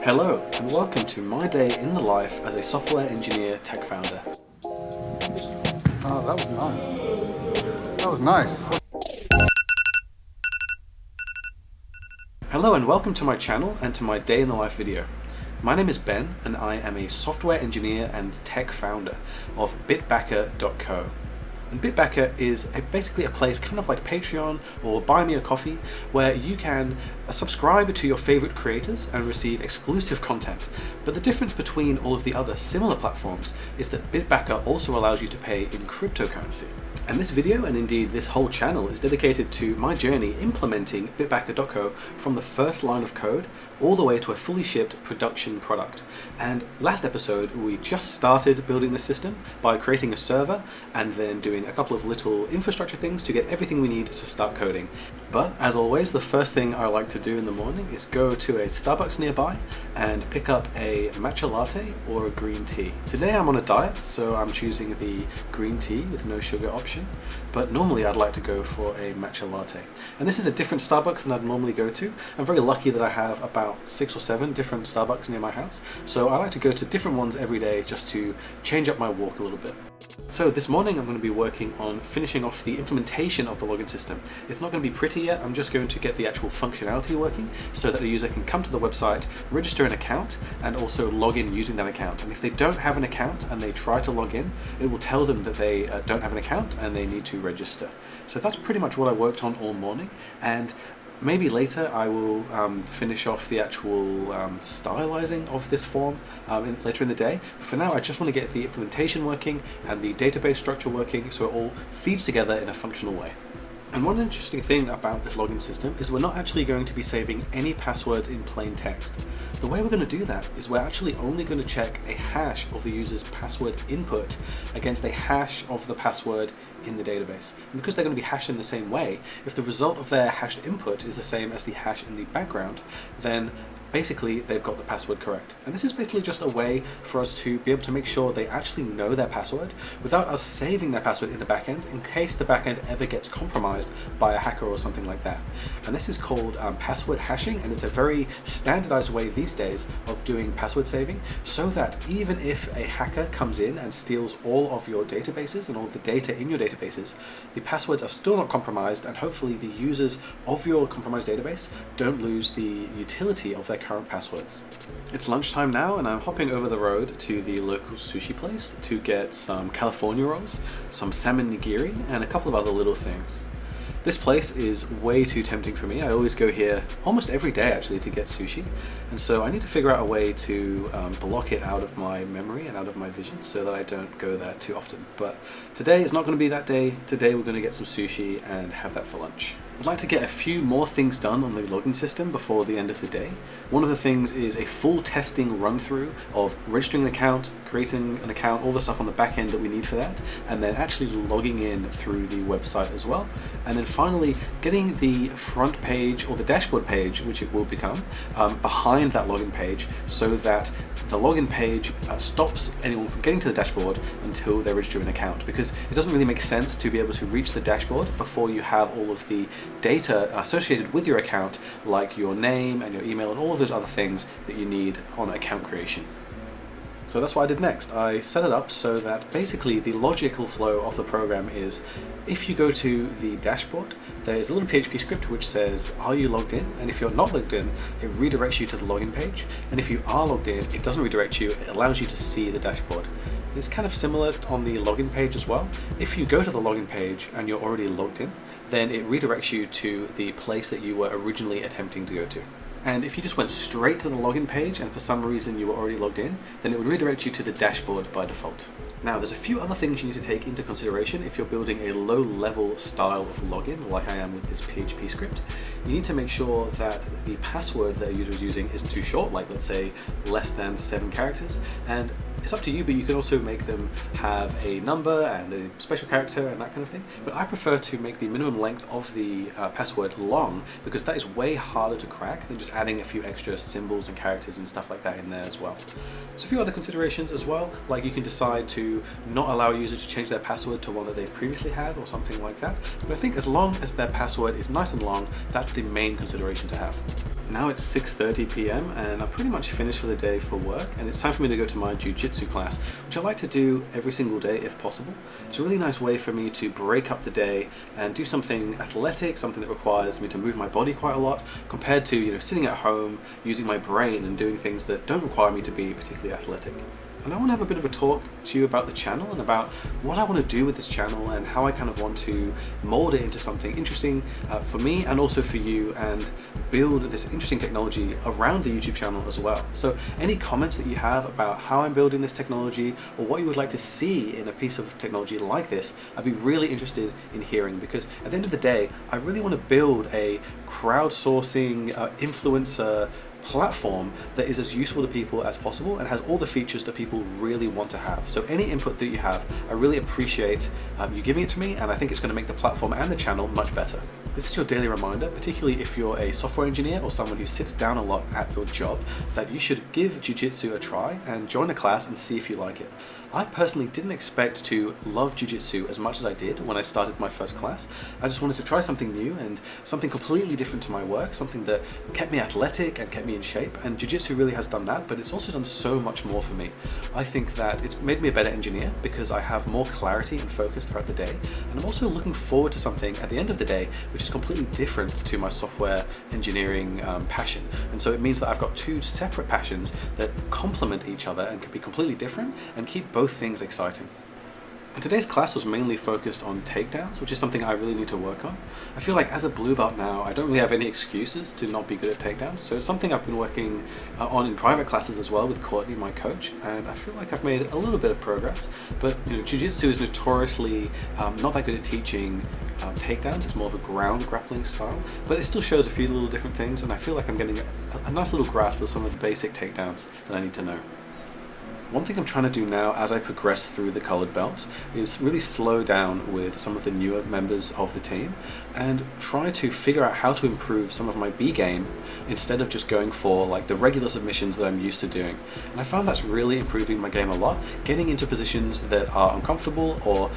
Hello and welcome to my day in the life as a software engineer tech founder. Oh, that was nice. That was nice. Hello and welcome to my channel and to my day in the life video. My name is Ben and I am a software engineer and tech founder of bitbacker.co. And Bitbacker is basically a place kind of like Patreon or Buy Me a Coffee where you can subscribe to your favorite creators and receive exclusive content. But the difference between all of the other similar platforms is that Bitbacker also allows you to pay in cryptocurrency. And this video, and indeed this whole channel, is dedicated to my journey implementing bitbacker.co from the first line of code all the way to a fully shipped production product. And last episode, we just started building the system by creating a server and then doing a couple of little infrastructure things to get everything we need to start coding. But as always, the first thing I like to do in the morning is go to a Starbucks nearby and pick up a matcha latte or a green tea. Today I'm on a diet, so I'm choosing the green tea with no sugar option, but normally I'd like to go for a matcha latte. And this is a different Starbucks than I'd normally go to. I'm very lucky that I have about 6 or 7 different Starbucks near my house, so I like to go to different ones every day just to change up my walk a little bit. So this morning I'm going to be working on finishing off the implementation of the login system. It's not going to be pretty yet, I'm just going to get the actual functionality working so that the user can come to the website, register an account, and also log in using that account. And if they don't have an account and they try to log in, it will tell them that they don't have an account and they need to register. So that's pretty much what I worked on all morning, and maybe later I will finish off the actual stylizing of this form later in the day. But for now, I just want to get the implementation working and the database structure working so it all feeds together in a functional way. And one interesting thing about this login system is we're not actually going to be saving any passwords in plain text. The way we're going to do that is we're actually only going to check a hash of the user's password input against a hash of the password in the database. And because they're going to be hashed in the same way, if the result of their hashed input is the same as the hash in the background, then basically they've got the password correct. And this is basically just a way for us to be able to make sure they actually know their password without us saving their password in the backend in case the backend ever gets compromised by a hacker or something like that. And this is called password hashing, and it's a very standardized way these days of doing password saving so that even if a hacker comes in and steals all of your databases and all of the data in your databases, the passwords are still not compromised, and hopefully the users of your compromised database don't lose the utility of their current passwords. It's lunchtime now and I'm hopping over the road to the local sushi place to get some California rolls, some salmon nigiri, and a couple of other little things. This place is way too tempting for me. I always go here almost every day actually to get sushi, and so I need to figure out a way to block it out of my memory and out of my vision so that I don't go there too often. But today is not going to be that day. Today we're going to get some sushi and have that for lunch. I'd like to get a few more things done on the login system before the end of the day. One of the things is a full testing run through of registering an account, creating an account, all the stuff on the back end that we need for that, and then actually logging in through the website as well. And then finally getting the front page or the dashboard page, which it will become, behind that login page so that the login page stops anyone from getting to the dashboard until they register an account, because it doesn't really make sense to be able to reach the dashboard before you have all of the data associated with your account, like your name and your email and all of those other things that you need on account creation. So that's what I did next. I set it up so that basically the logical flow of the program is if you go to the dashboard, there's a little PHP script which says, are you logged in? And if you're not logged in, it redirects you to the login page. And if you are logged in, it doesn't redirect you, it allows you to see the dashboard. And it's kind of similar on the login page as well. If you go to the login page and you're already logged in, then it redirects you to the place that you were originally attempting to go to. And if you just went straight to the login page and for some reason you were already logged in, then it would redirect you to the dashboard by default. Now, there's a few other things you need to take into consideration if you're building a low-level style of login, like I am with this PHP script. You need to make sure that the password that a user is using isn't too short, like let's say less than 7 characters, and it's up to you, but you can also make them have a number and a special character and that kind of thing. But I prefer to make the minimum length of the password long, because that is way harder to crack than just adding a few extra symbols and characters and stuff like that in there as well. So a few other considerations as well, like you can decide to not allow a user to change their password to one that they've previously had or something like that. But I think as long as their password is nice and long, that's the main consideration to have. Now it's 6:30 p.m. and I'm pretty much finished for the day for work, and it's time for me to go to my jiu-jitsu class, which I like to do every single day if possible. It's a really nice way for me to break up the day and do something athletic, something that requires me to move my body quite a lot, compared to sitting at home using my brain and doing things that don't require me to be particularly athletic. And I want to have a bit of a talk to you about the channel and about what I want to do with this channel and how I kind of want to mold it into something interesting for me and also for you, and build this interesting technology around the YouTube channel as well. So any comments that you have about how I'm building this technology or what you would like to see in a piece of technology like this, I'd be really interested in hearing, because at the end of the day, I really want to build a crowdsourcing influencer platform that is as useful to people as possible and has all the features that people really want to have. So any input that you have, I really appreciate you giving it to me, and I think it's going to make the platform and the channel much better. This is your daily reminder, particularly if you're a software engineer or someone who sits down a lot at your job, that you should give jiu-jitsu a try and join a class and see if you like it. I personally didn't expect to love jiu-jitsu as much as I did when I started my first class. I just wanted to try something new and something completely different to my work, something that kept me athletic and kept me in shape, and jiu-jitsu really has done that, but it's also done so much more for me. I think that it's made me a better engineer because I have more clarity and focus throughout the day, and I'm also looking forward to something at the end of the day which is completely different to my software engineering passion. And so it means that I've got two separate passions that complement each other and can be completely different and keep both things exciting. And today's class was mainly focused on takedowns, which is something I really need to work on. I feel like as a blue belt now, I don't really have any excuses to not be good at takedowns, so it's something I've been working on in private classes as well with Courtney, my coach, and I feel like I've made a little bit of progress. But jiu-jitsu is notoriously not that good at teaching takedowns. It's more of a ground grappling style, but it still shows a few little different things, and I feel like I'm getting a nice little grasp of some of the basic takedowns that I need to know. One thing I'm trying to do now as I progress through the colored belts is really slow down with some of the newer members of the team and try to figure out how to improve some of my B game instead of just going for like the regular submissions that I'm used to doing. And I found that's really improving my game a lot, getting into positions that are uncomfortable or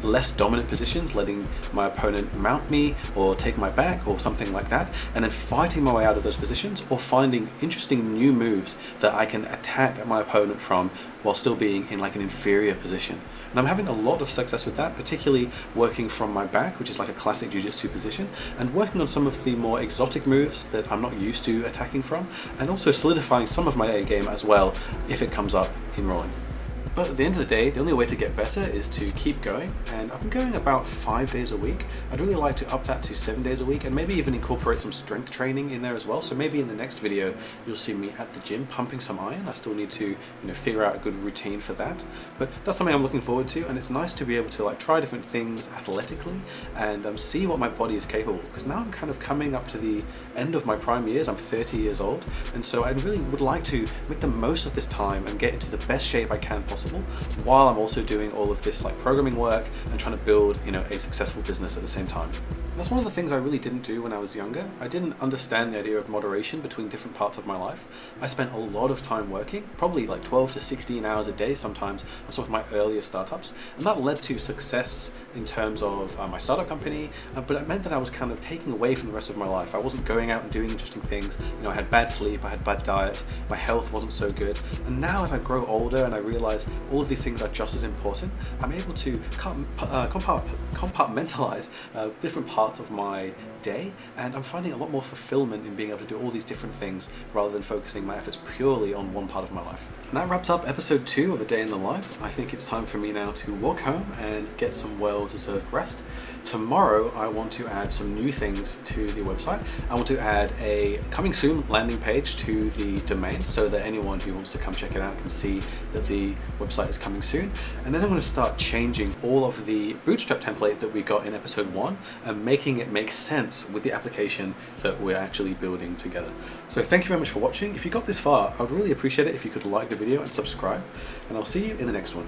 less dominant positions, letting my opponent mount me or take my back or something like that, and then fighting my way out of those positions or finding interesting new moves that I can attack my opponent from while still being in like an inferior position. And I'm having a lot of success with that, particularly working from my back, which is like a classic jiu-jitsu position, and working on some of the more exotic moves that I'm not used to attacking from, and also solidifying some of my A game as well if it comes up in rolling. But at the end of the day, the only way to get better is to keep going, and I've been going about 5 days a week. I'd really like to up that to 7 days a week and maybe even incorporate some strength training in there as well. So maybe in the next video, you'll see me at the gym pumping some iron. I still need to figure out a good routine for that. But that's something I'm looking forward to, and it's nice to be able to like try different things athletically and see what my body is capable. Because now I'm kind of coming up to the end of my prime years. I'm 30 years old, and so I really would like to make the most of this time and get into the best shape I can possible, while I'm also doing all of this like programming work and trying to build a successful business at the same time. And that's one of the things I really didn't do when I was younger. I didn't understand the idea of moderation between different parts of my life. I spent a lot of time working, probably like 12 to 16 hours a day sometimes on some of my earlier startups, and that led to success in terms of my startup company, but it meant that I was kind of taking away from the rest of my life. I wasn't going out and doing interesting things. I had bad sleep, I had bad diet, my health wasn't so good. And now as I grow older and I realize all of these things are just as important, I'm able to compartmentalize different parts of my day, and I'm finding a lot more fulfillment in being able to do all these different things rather than focusing my efforts purely on one part of my life. And that wraps up episode 2 of A Day in the Life. I think it's time for me now to walk home and get some well-deserved rest. Tomorrow I want to add some new things to the website. I want to add a coming soon landing page to the domain so that anyone who wants to come check it out can see that the website is coming soon. And then I'm going to start changing all of the bootstrap template that we got in episode 1 and making it make sense with the application that we're actually building together. So thank you very much for watching. If you got this far, I would really appreciate it if you could like the video and subscribe, and I'll see you in the next one.